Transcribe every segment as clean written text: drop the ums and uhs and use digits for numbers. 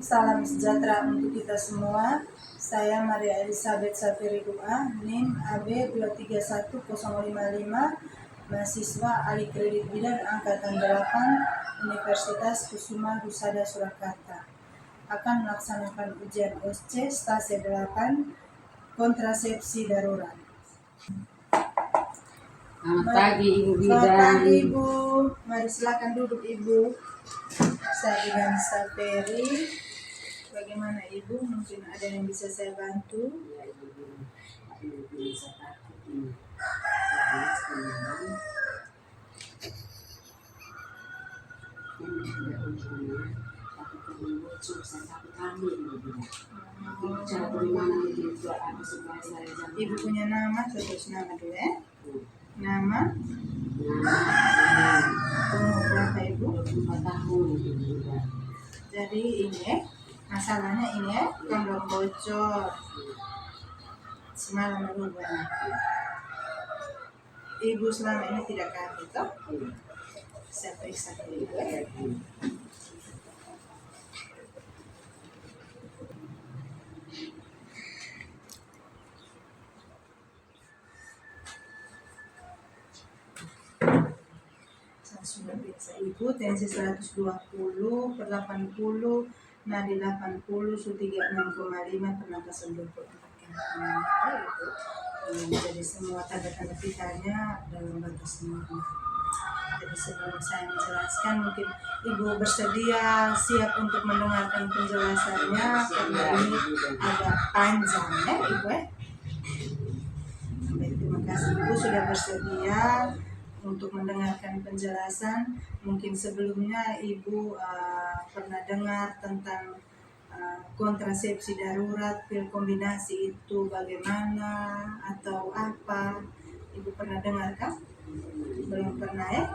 Salam sejahtera untuk kita semua. Saya Maria Elizabeth Safiri Dua, NIM AB 231055, mahasiswa ahli kredit bidang angkatan 8 Universitas Kusuma Husada Surakarta. Akan melaksanakan ujian OSCE stase 8 kontrasepsi darurat. Selamat pagi Ibu Bidan. Selamat pagi Ibu. Mari silakan duduk Ibu. Saya dengan Safiri. Bagaimana Ibu? Mungkin ada yang bisa saya bantu? Ya, Ibu. Ibu punya nama, terus nama dulu ya. Nama? Umur berapa Ibu? 4 tahun. Jadi ini ya, masalahnya ini ya, kondom bocor. Semalam berubah. Ibu selama ini tidak kabur toh? Saya periksa dulu ya. Saya sudah periksa Ibu, tensi 120 per 80, nadi 80, su 36,5 per 24. Jadi semua tanda-tanda vitanya dalam batas normal. Jadi sebelum saya menjelaskan, mungkin Ibu bersedia siap untuk mendengarkan penjelasannya karena ini agak panjang ya Ibu ya. Baik, terima kasih Ibu sudah bersedia untuk mendengarkan penjelasan. Mungkin sebelumnya Ibu pernah dengar tentang kontrasepsi darurat, pil kombinasi itu bagaimana atau apa? Ibu pernah dengar kan? Belum pernah ya?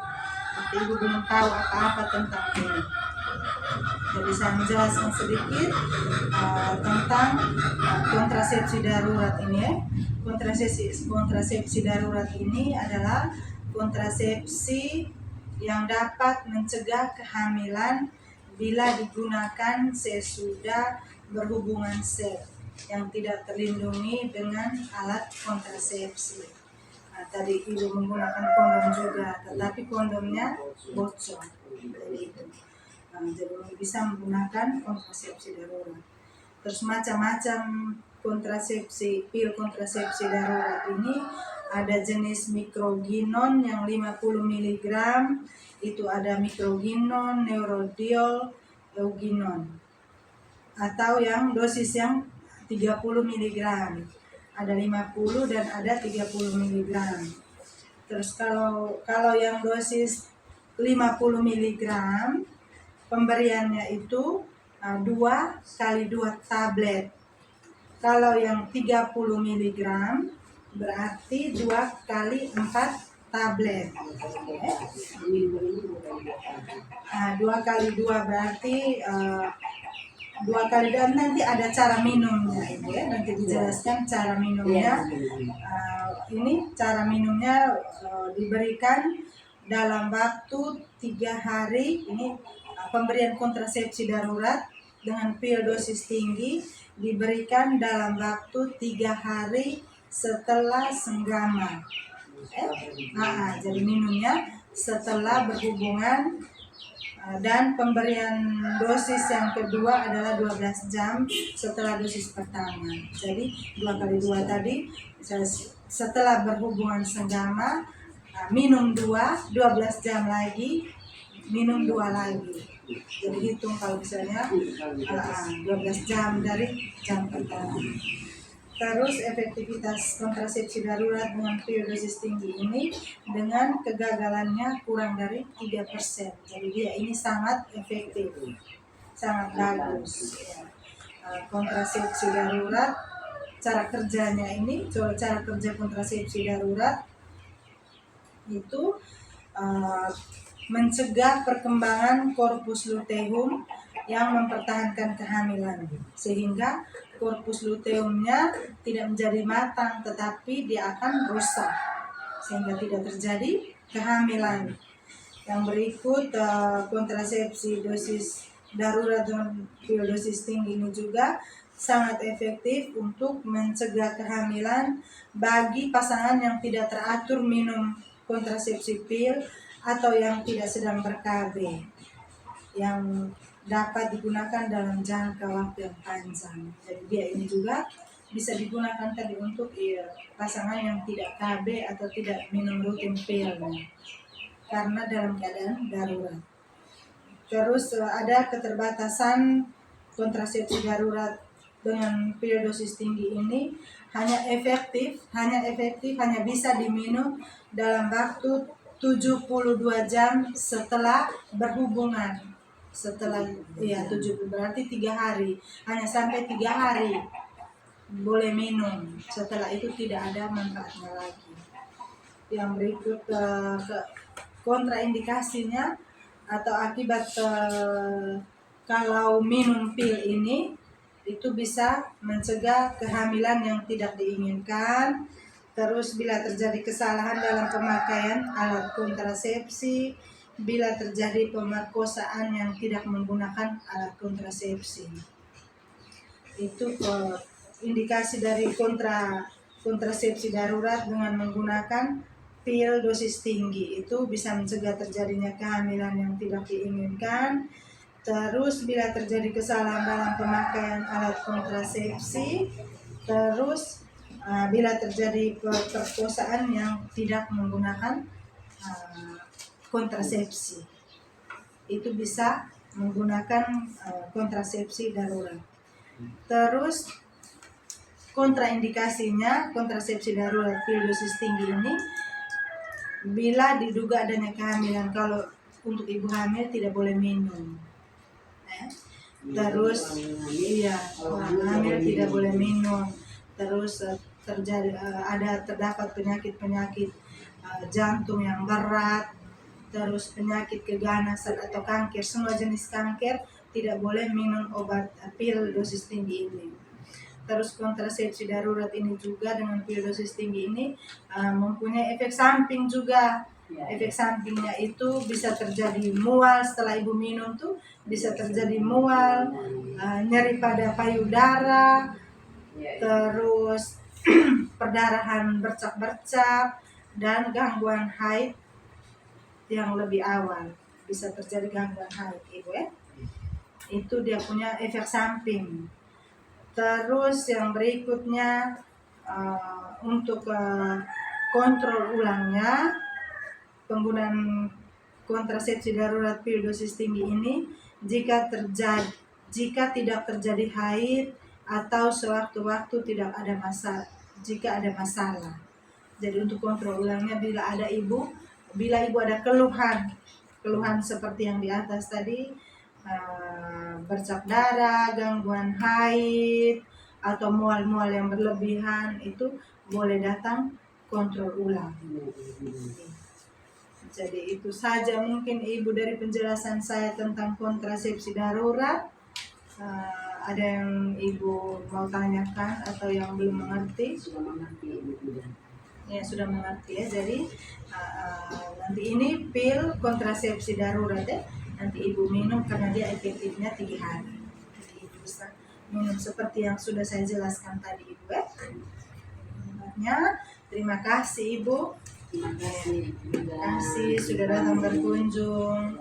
Tapi Ibu belum tahu apa-apa tentang ini. Jadi saya menjelaskan sedikit tentang kontrasepsi darurat ini ya. Kontrasepsi darurat ini adalah kontrasepsi yang dapat mencegah kehamilan bila digunakan sesudah berhubungan seks yang tidak terlindungi dengan alat kontrasepsi. Nah, tadi Ibu menggunakan kondom juga, tetapi kondomnya bocor. Jadi itu. Jadi bisa menggunakan kontrasepsi darurat. Terus macam-macam kontrasepsi, pil kontrasepsi darurat ini ada jenis mikroginon yang 50 mg, itu ada mikroginon, neurodiol, euginon. Atau yang dosis yang 30 mg. Ada 50 dan ada 30 mg. Terus kalau yang dosis 50 mg, pemberiannya itu 2 kali 2 tablet. Kalau yang 30 mg berarti 2 kali 4 tablet. 2 kali 2 berarti 2 kali, dan nanti ada cara minumnya Ibu ya. Nanti dijelaskan cara minumnya. Ini cara minumnya diberikan dalam waktu 3 hari. Ini pemberian kontrasepsi darurat dengan pil dosis tinggi diberikan dalam waktu 3 hari setelah senggama. Jadi minumnya setelah berhubungan, dan pemberian dosis yang kedua adalah 12 jam setelah dosis pertama. Jadi 2 kali 2 tadi, setelah berhubungan senggama minum 12 jam lagi, minum 2 lagi. Jadi hitung kalau misalnya 12 jam dari jam pertama. Terus efektivitas kontrasepsi darurat dengan pil dosis tinggi ini dengan kegagalannya kurang dari 3%. Jadi dia ini sangat efektif, sangat bagus. Kontrasepsi darurat, cara kerjanya ini, cara kerja kontrasepsi darurat itu mencegah perkembangan korpus luteum yang mempertahankan kehamilan, sehingga korpus luteumnya tidak menjadi matang, tetapi dia akan rusak sehingga tidak terjadi kehamilan. Yang berikut kontrasepsi dosis darurat dengan pil dosis tinggi ini juga sangat efektif untuk mencegah kehamilan bagi pasangan yang tidak teratur minum kontrasepsi pil atau yang tidak sedang ber-KB, yang dapat digunakan dalam jangka waktu yang panjang. Jadi dia ini juga bisa digunakan tadi untuk pasangan yang tidak KB atau tidak minum rutin pil karena dalam keadaan darurat. Terus ada keterbatasan kontrasepsi darurat dengan pil dosis tinggi ini hanya bisa diminum dalam waktu 72 jam setelah berhubungan. Setelah 70 berarti 3 hari, hanya sampai 3 hari boleh minum. Setelah itu tidak ada manfaatnya lagi. Yang berikut kontraindikasinya atau akibat kalau minum pil ini itu bisa mencegah kehamilan yang tidak diinginkan. Terus bila terjadi kesalahan dalam pemakaian alat kontrasepsi, bila terjadi pemerkosaan yang tidak menggunakan alat kontrasepsi. Itu indikasi dari kontrasepsi darurat dengan menggunakan pil dosis tinggi, itu bisa mencegah terjadinya kehamilan yang tidak diinginkan. Terus bila terjadi kesalahan dalam pemakaian alat kontrasepsi, terus bila terjadi perkosaan yang tidak menggunakan kontrasepsi, itu bisa menggunakan kontrasepsi darurat. Terus kontraindikasinya kontrasepsi darurat pil dosis tinggi ini bila diduga adanya kehamilan. Kalau untuk ibu hamil tidak boleh minum. Terus orang hamil tidak boleh minum. Terus terdapat penyakit jantung yang berat, terus penyakit keganasan atau kanker, semua jenis kanker tidak boleh minum obat pil dosis tinggi ini. Terus kontrasepsi darurat ini juga dengan pil dosis tinggi ini mempunyai efek samping juga. Efek sampingnya itu bisa terjadi mual setelah ibu minum tuh, bisa terjadi mual, nyeri pada payudara, terus perdarahan bercak-bercak, dan gangguan haid yang lebih awal. Bisa terjadi gangguan haid ibu itu dia punya efek samping. Terus yang berikutnya untuk kontrol ulangnya, penggunaan kontrasepsi darurat pil dosis tinggi ini jika tidak terjadi haid atau sewaktu-waktu jika ada masalah. Jadi untuk kontrol ulangnya bila ibu ada keluhan seperti yang di atas tadi, bercak darah, gangguan haid, atau mual-mual yang berlebihan, itu boleh datang kontrol ulang. Jadi itu saja mungkin ibu dari penjelasan saya tentang kontrasepsi darurat. Ada yang ibu mau tanyakan atau yang belum mengerti? Sudah mengerti. Ya sudah mengerti ya. Jadi nanti ini pil kontrasepsi darurat nanti ibu minum karena dia efektifnya 3 hari. Jadi ibu bisa minum seperti yang sudah saya jelaskan tadi ibu Terima kasih ibu. Terima kasih Terima kasih sudah datang berkunjung.